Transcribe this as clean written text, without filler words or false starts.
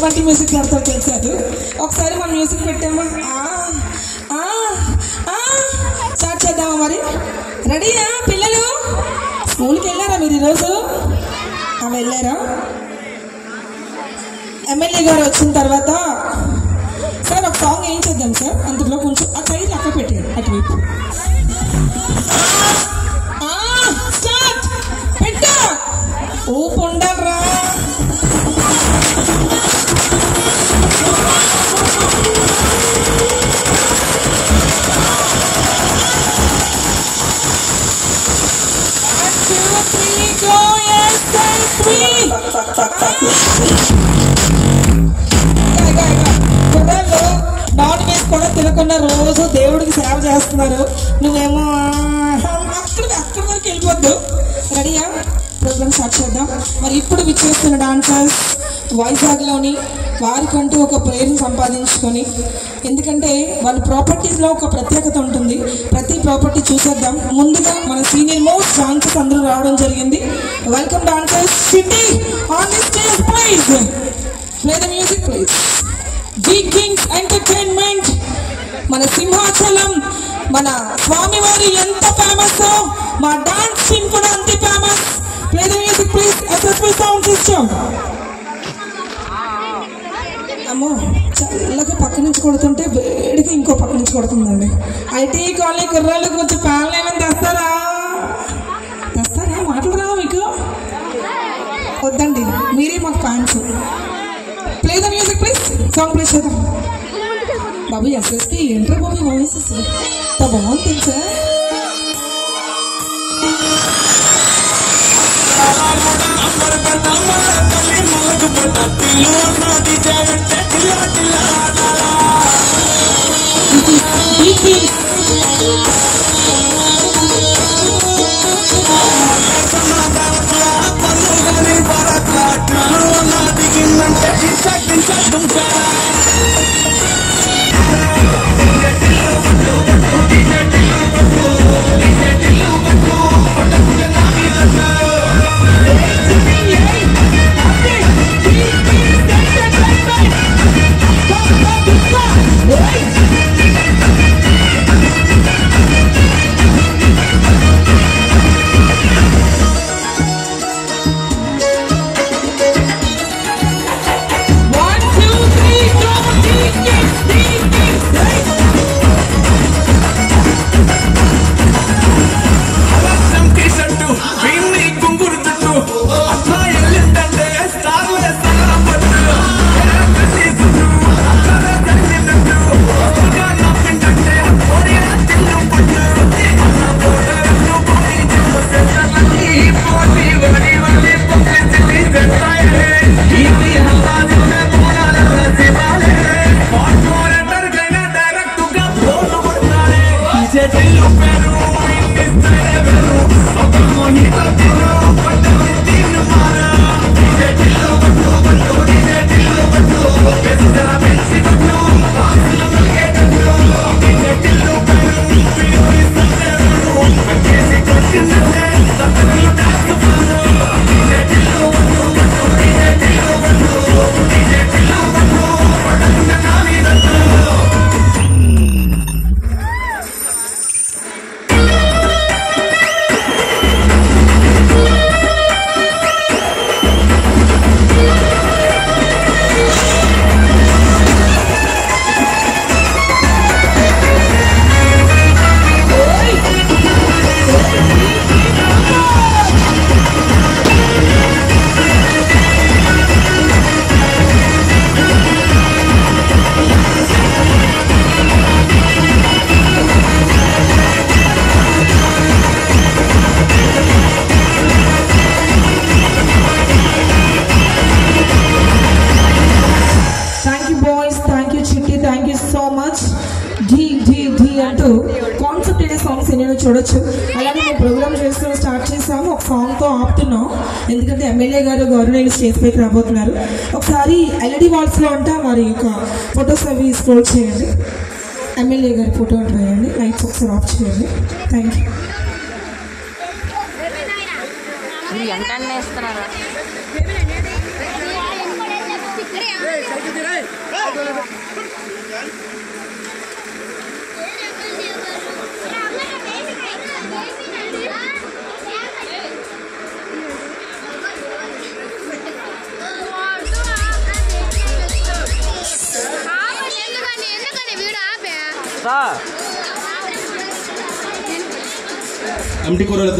ఎటువంటి మ్యూజిక్ పెడతారో తెలిసారు. ఒకసారి మన మ్యూజిక్ పెట్టామా? స్టార్ట్ చేద్దామా మరి? రెడీయా పిల్లలు? స్కూల్కి వెళ్ళారా మీరు ఈరోజు? వెళ్ళారా? ఎమ్మెల్యే గారు వచ్చిన తర్వాత సార్ ఒక సాంగ్ ఏం చేద్దాం సార్? అందులో కొంచెం ఆ చైర్ అక్కడ పెట్టాడు అటువైపు. స్టార్ట్ పెట్టా ఊపు ఉండరా. నాన్ వెజ్ కూడా తినకుండా రోజు దేవుడికి సేవ చేస్తున్నారు. నువ్వేమో అక్కడ వరకు వెళ్ళిపోద్దు. రెడీయా? ప్రోగ్రామ్ స్టార్ట్ చేద్దాం. మరి ఇప్పుడు విచ్చేస్తున్న డాన్సర్స్ వైజాగ్లోని వారికంటూ ఒక పేరుని సంపాదించుకొని, ఎందుకంటే వాళ్ళ ప్రాపర్టీస్లో ఒక ప్రత్యేకత ఉంటుంది. ప్రతి ప్రాపర్టీ చూసేద్దాం. ముందుగా మన సీనియర్ మోస్ట్ డాన్సర్స్ అందరూ రావడం జరిగింది. Welcome dancers. City on the stage please. Play the music please. Zee Kings Entertainment. మన సింహాచలం మన స్వామివారి ఎంత ఫేమస్, మా డాన్స్ టీమ్ కూడా అంతే famous. Play the music please. SSP sound system. అమ్మో చల్లగా పక్క నుంచి కొడుతుంటే వేడికి ఇంకో పక్క నుంచి కొడుతుందండి. ఐటీ కాలనీ కుర్రాళ్ళు కొంచెం ఫ్యాన్లు ఏమైనా తెస్తారా? మాటలు రావా మీకు? వద్దండి, మీరే మాకు fans. Play the music please. Song play చేద్దాం. బాబు ఎస్ఎస్పీ ఏంట్రా బాబు వాయిసెస్ బాగుంటుంది సార్. అంటూ కాన్సెప్ట్ అనే సాంగ్స్ ఎన్నో చూడొచ్చు. అలాగే మేము ప్రోగ్రామ్ చేస్తూ స్టార్ట్ చేసాము, ఒక సాంగ్తో ఆపుతున్నాం. ఎందుకంటే ఎమ్మెల్యే గారు గవర్నమెంట్ స్టేజ్ పైకి రాబోతున్నారు. ఒకసారి ఎల్ఈడి వాల్స్లో అంటా వారి యొక్క ఫొటోస్ అవి స్క్రోల్ చేయండి. ఎమ్మెల్యే గారి ఫోటో వేయండి, లైట్స్ ఒకసారి ఆఫ్ చేయండి. Thank you. కమిటీ కూరలు